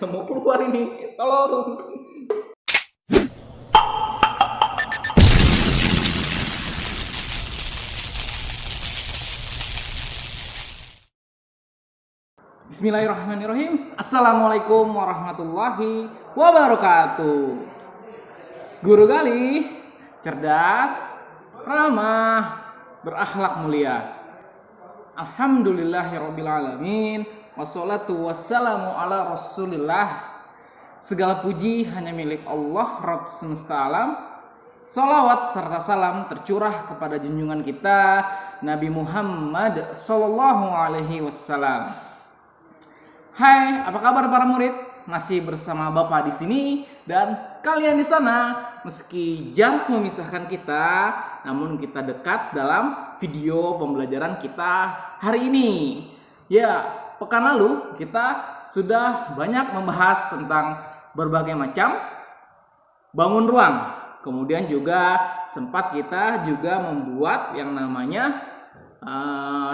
Gak mau keluar ini, tolong. Bismillahirrahmanirrahim. Assalamualaikum warahmatullahi wabarakatuh. Guru Gali, cerdas, ramah, berakhlak mulia. Alhamdulillahirrabbilalamin. Wassalatu wassalamu ala rasulillah. Segala puji hanya milik Allah Rabb semesta alam. Salawat serta salam tercurah kepada junjungan kita Nabi Muhammad sallallahu alaihi wasallam. Hai, apa kabar para murid? Masih bersama Bapak di sini dan kalian di sana. Meski jarak memisahkan kita, namun kita dekat dalam video pembelajaran kita hari ini. Ya, pekan lalu kita sudah banyak membahas tentang berbagai macam bangun ruang. Kemudian juga sempat kita juga membuat yang namanya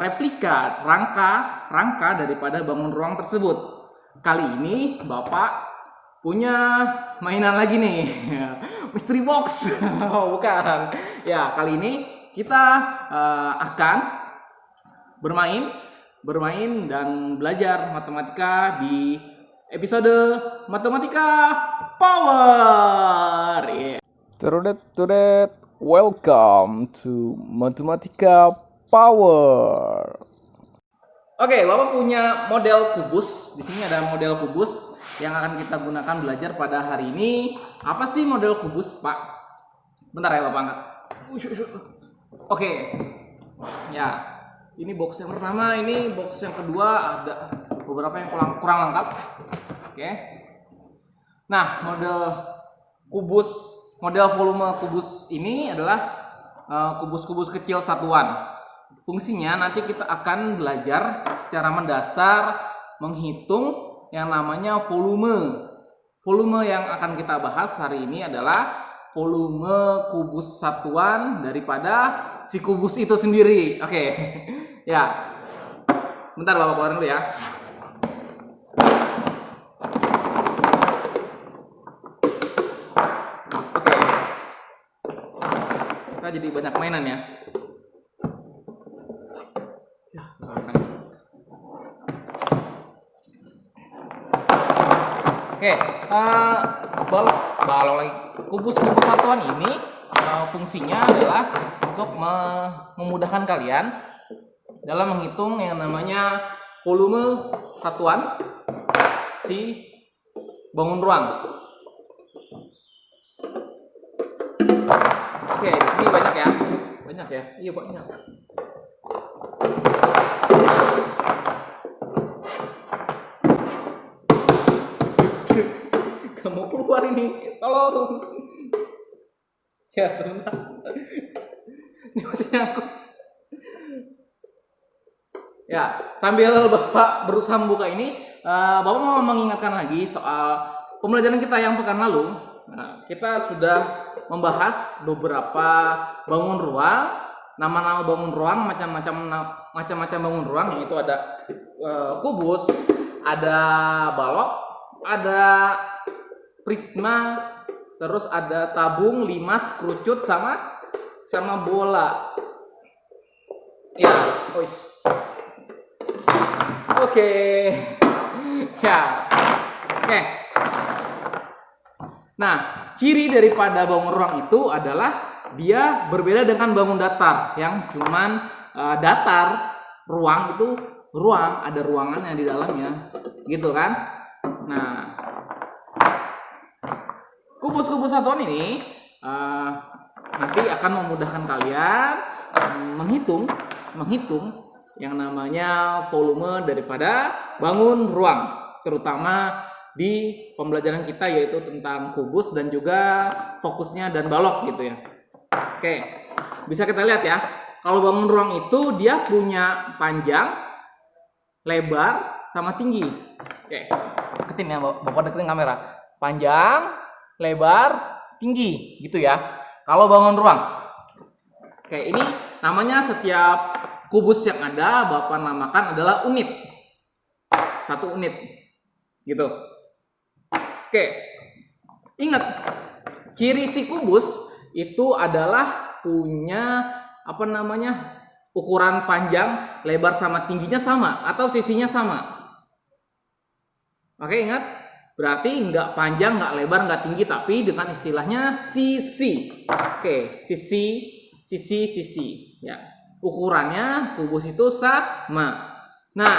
replika rangka daripada bangun ruang tersebut. Kali ini Bapak punya mainan lagi nih. Mystery box. Bukan. Ya, kali ini kita akan bermain dan belajar matematika di episode Matematika Power. Yeah. Tudet, welcome to Matematika Power. Oke, Bapak punya model kubus. Di sini ada model kubus yang akan kita gunakan belajar pada hari ini. Apa sih model kubus, Pak? Bentar ya, Bapak angkat. Oke. Ya, ini box yang pertama, ini box yang kedua, ada beberapa yang kurang lengkap. Oke. Nah, model volume kubus ini adalah kubus-kubus kecil satuan. Fungsinya nanti kita akan belajar secara mendasar menghitung yang namanya volume. Volume yang akan kita bahas hari ini adalah volume kubus satuan daripada si kubus itu sendiri. Oke. Ya. Bentar Bapak keluarin dulu ya. Oke. Kita jadi banyak mainan ya. Oke, balok lagi. Kubus-kubus satuan ini fungsinya adalah untuk memudahkan kalian dalam menghitung yang namanya volume satuan si bangun ruang. Oke, di sini banyak ya, iya banyak. Gak mau keluar ini, tolong. Ya sebentar, ini masih nyangkut. Ya, sambil Bapak berusaha membuka ini, Bapak mau mengingatkan lagi soal pembelajaran kita yang pekan lalu. Nah, kita sudah membahas beberapa bangun ruang, nama-nama bangun ruang, macam-macam bangun ruang, yaitu ada kubus, ada balok, ada prisma, terus ada tabung, limas, kerucut, sama bola. Ya, Oke. Ya. Oke. Nah, ciri daripada bangun ruang itu adalah dia berbeda dengan bangun datar yang cuman datar, ruang itu ruang, ada ruangannya di dalamnya. Gitu kan? Nah, kubus-kubus satuan ini nanti akan memudahkan kalian menghitung yang namanya volume daripada bangun ruang, terutama di pembelajaran kita yaitu tentang kubus dan juga fokusnya dan balok gitu ya. Oke, bisa kita lihat ya. Kalau bangun ruang itu dia punya panjang, lebar, sama tinggi. Oke, deketin ya, Bapak deketin kamera. Panjang, lebar, tinggi gitu ya. Kalau bangun ruang. Oke, ini namanya setiap kubus yang ada Bapak namakan adalah unit. 1 unit. Gitu. Oke, ingat, ciri si kubus itu adalah punya ukuran panjang, lebar sama tingginya sama atau sisinya sama. Oke, ingat, berarti nggak panjang, nggak lebar, nggak tinggi, tapi dengan istilahnya sisi. Oke, sisi ya. Ukurannya kubus itu sama. Nah,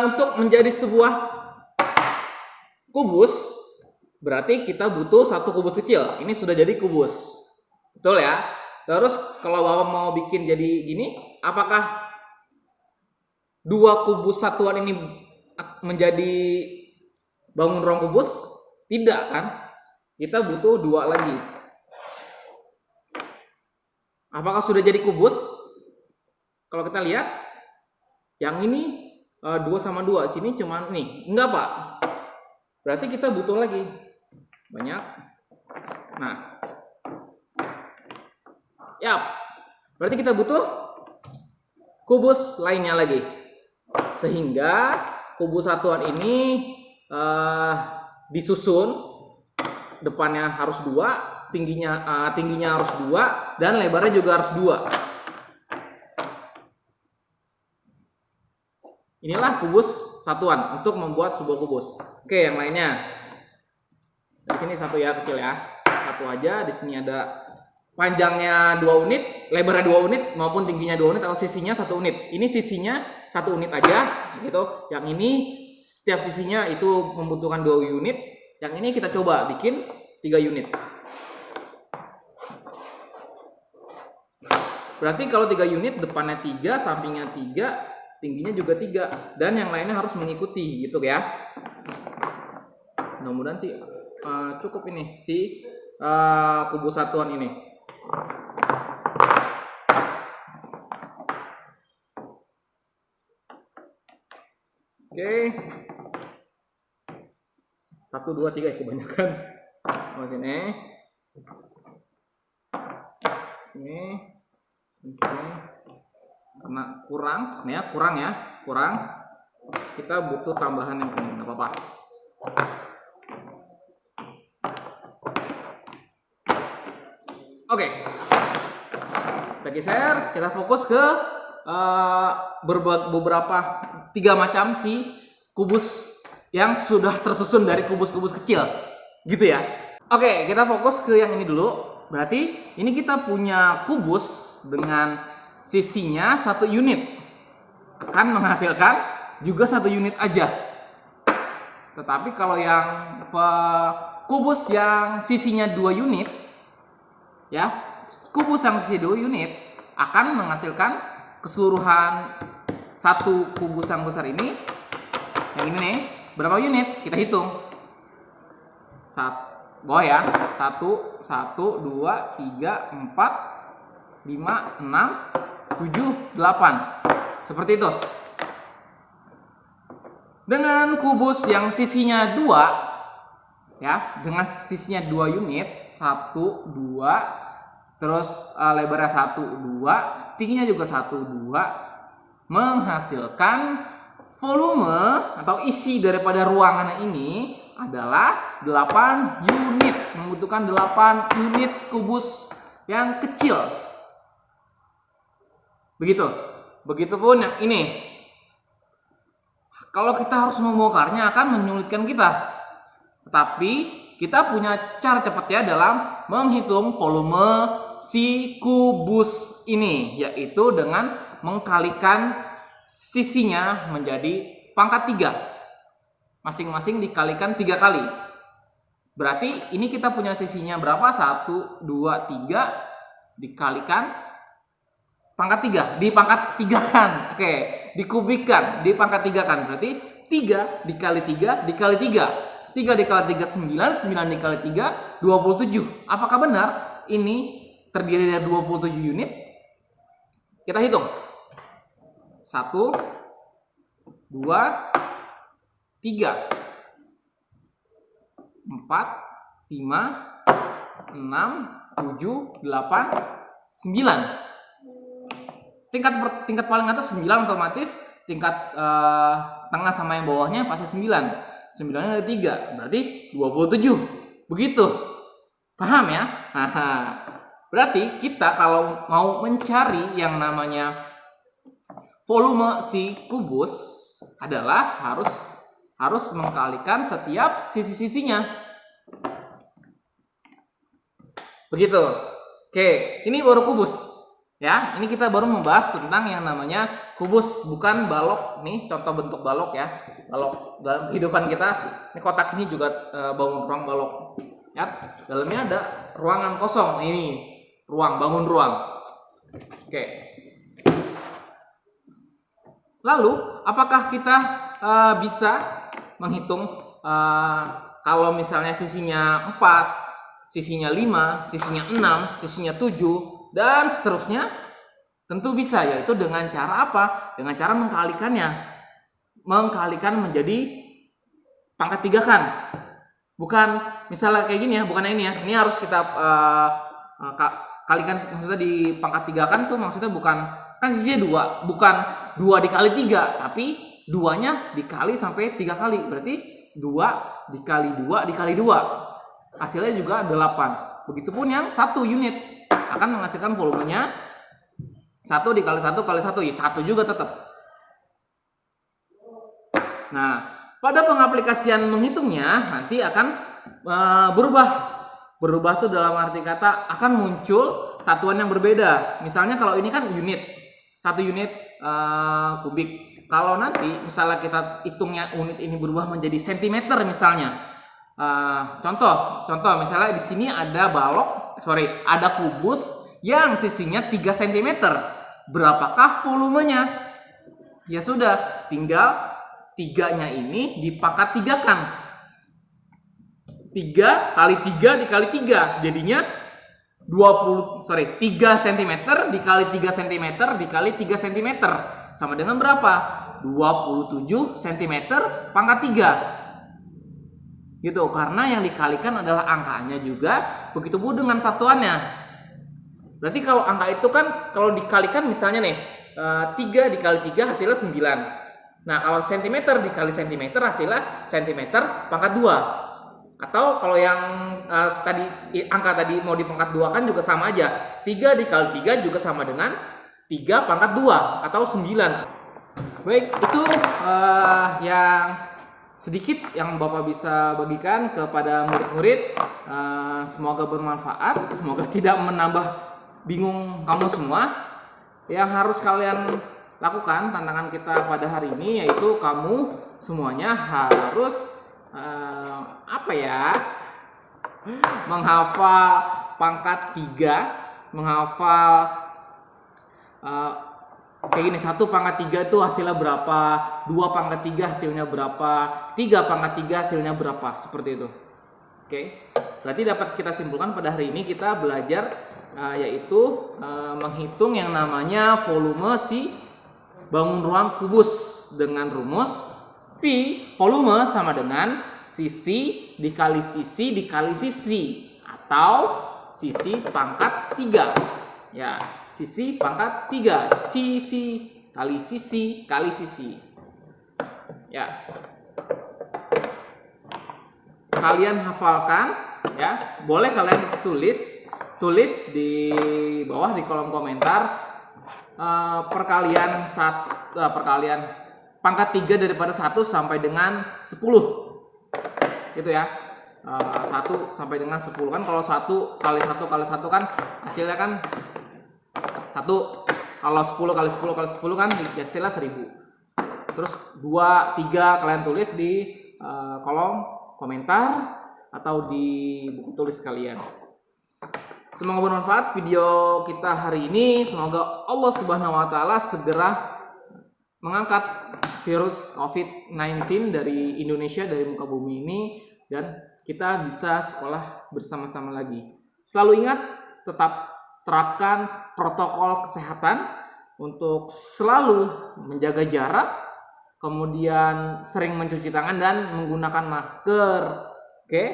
untuk menjadi sebuah kubus berarti kita butuh satu kubus kecil. Ini sudah jadi kubus, betul ya. Terus kalau Bapak mau bikin jadi gini, apakah dua kubus satuan ini menjadi bangun ruang kubus? Tidak kan? Kita butuh dua lagi. Apakah sudah jadi kubus? Kalau kita lihat, yang ini 2 sama 2, sini cuma nih, enggak Pak. Berarti kita butuh lagi banyak. Nah, ya, berarti kita butuh kubus lainnya lagi. Sehingga kubus satuan ini disusun, depannya harus 2, tingginya harus 2, dan lebarnya juga harus 2. Inilah kubus satuan untuk membuat sebuah kubus. Oke, yang lainnya. Di sini satu ya, kecil ya. Satu aja. Di sini ada panjangnya 2 unit, lebarnya 2 unit maupun tingginya 2 unit atau sisinya 1 unit. Ini sisinya 1 unit aja gitu. Yang ini setiap sisinya itu membutuhkan 2 unit. Yang ini kita coba bikin 3 unit. Berarti kalau 3 unit, depannya 3, sampingnya 3, tingginya juga 3, dan yang lainnya harus mengikuti gitu ya. Mudah-mudahan sih cukup ini si kubus satuan ini. Oke. 1 2 3 kebanyakan. Sini. Sini. Sini. Karena kurang kita butuh tambahan yang ini, nggak apa-apa. Oke, kita geser, kita fokus ke beberapa 3 macam si kubus yang sudah tersusun dari kubus-kubus kecil gitu ya. Oke, kita fokus ke yang ini dulu. Berarti ini kita punya kubus dengan sisinya 1 unit, akan menghasilkan juga 1 unit aja. Tetapi kalau yang kubus yang sisinya 2 unit, ya, kubus yang sisi 2 unit akan menghasilkan keseluruhan 1 kubus yang besar ini. Yang ini nih, berapa unit? Kita hitung. Bawah ya, 1, 2, 3, 4, 5, 6, 7, 8. Seperti itu. Dengan kubus yang sisinya 2, ya, dengan sisinya 2 unit, 1, 2, terus lebarnya 1, 2, tingginya juga 1, 2, menghasilkan volume atau isi daripada ruangan ini adalah 8 unit, membutuhkan 8 unit kubus yang kecil. Begitupun yang ini. Kalau kita harus membongkarnya akan menyulitkan kita. Tetapi kita punya cara cepatnya dalam menghitung volume si kubus ini, yaitu dengan mengkalikan sisinya menjadi pangkat 3. Masing-masing dikalikan 3 kali. Berarti ini kita punya sisinya berapa? 1, 2, 3 dikalikan pangkat 3, dipangkat 3 kan. Oke, dikubikan, dipangkat 3 kan. Berarti 3 dikali 3 dikali 3. 3 dikali 3 9, 9 dikali 3 27. Apakah benar ini terdiri dari 27 unit? Kita hitung. 1 2 3 4 5 6 7 8 9. Tingkat paling atas 9 otomatis, tingkat tengah sama yang bawahnya pasti 9. 9-nya ada 3, berarti 27. Begitu. Paham ya? Haha. Berarti kita kalau mau mencari yang namanya volume si kubus adalah harus mengkalikan setiap sisi-sisinya. Begitu. Oke, ini baru kubus. Ya, ini kita baru membahas tentang yang namanya kubus, bukan balok. Nih contoh bentuk balok ya. Balok dalam kehidupan kita, ini kotak ini juga bangun ruang balok. Ya, dalamnya ada ruangan kosong. Ini bangun ruang. Oke. Lalu, apakah kita bisa menghitung kalau misalnya sisinya 4, sisinya 5, sisinya 6, sisinya 7, dan seterusnya? Tentu bisa, yaitu dengan cara apa? Dengan cara mengkalikannya. Mengkalikan menjadi pangkat 3 kan? Bukan misalnya kayak gini ya, bukan ini ya. Ini harus kita kalikan, maksudnya di pangkat 3 kan tuh maksudnya bukan, kan sisinya 2, bukan 2 dikali 3, tapi 2-nya dikali sampai 3 kali. Berarti 2 dikali 2 dikali 2. Hasilnya juga 8. Begitupun yang 1 unit akan menghasilkan volumenya 1 dikali 1 kali 1, ya 1 juga tetap. Nah, pada pengaplikasian menghitungnya nanti akan berubah. Berubah tuh dalam arti kata akan muncul satuan yang berbeda. Misalnya kalau ini kan unit, 1 unit kubik. Kalau nanti misalnya kita hitungnya unit ini berubah menjadi sentimeter misalnya. Contoh misalnya di sini ada ada kubus yang sisinya 3 cm. Berapakah volumenya? Ya sudah, tinggal 3-nya ini dipangkat 3 kan. 3 kali 3 dikali 3 jadinya 3 cm dikali 3 cm dikali 3 cm sama dengan berapa? 27 cm pangkat 3. Gitu, karena yang dikalikan adalah angkanya juga, begitu pun dengan satuannya. Berarti kalau angka itu kan kalau dikalikan misalnya nih 3 dikali 3 hasilnya 9. Nah, kalau cm dikali cm hasilnya cm pangkat 2. Atau kalau yang angka tadi mau di pangkat 2 kan juga sama aja. 3 dikali 3 juga sama dengan 3 pangkat 2 atau 9. Baik, itu yang sedikit yang Bapak bisa bagikan kepada murid-murid. Semoga bermanfaat, semoga tidak menambah bingung kamu semua. Yang harus kalian lakukan, tantangan kita pada hari ini, yaitu kamu semuanya harus menghafal pangkat 3, menghafal kayak gini, 1 pangkat 3 itu hasilnya berapa, 2 pangkat 3 hasilnya berapa, 3 pangkat 3 hasilnya berapa, seperti itu. Oke, berarti dapat kita simpulkan pada hari ini kita belajar yaitu menghitung yang namanya volume si bangun ruang kubus dengan rumus V volume sama dengan sisi dikali sisi dikali sisi atau sisi pangkat 3. Ya, sisi pangkat 3, sisi kali sisi kali sisi. Ya, kalian hafalkan ya, boleh kalian tulis di bawah di kolom komentar perkalian pangkat 3 daripada 1 sampai dengan 10 gitu ya. 1 sampai dengan 10 kan, kalau 1 kali 1 kali 1 kan hasilnya kan 1. Kalau 10 kali 10 kali 10 kan hasilnya 1000. Terus 2, 3 kalian tulis di kolom komentar atau di buku tulis kalian. Semoga bermanfaat video kita hari ini. Semoga Allah Subhanahu wa taala segera mengangkat virus COVID-19 dari Indonesia, dari muka bumi ini, dan kita bisa sekolah bersama-sama lagi. Selalu ingat, tetap terapkan protokol kesehatan untuk selalu menjaga jarak, kemudian sering mencuci tangan dan menggunakan masker. Oke,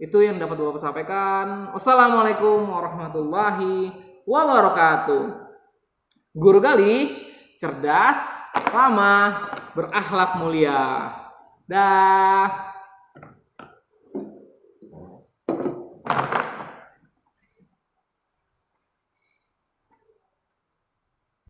itu yang dapat Bapak sampaikan. Wassalamualaikum warahmatullahi wabarakatuh. Guru Gali, cerdas, ramah, berakhlak mulia. Dah.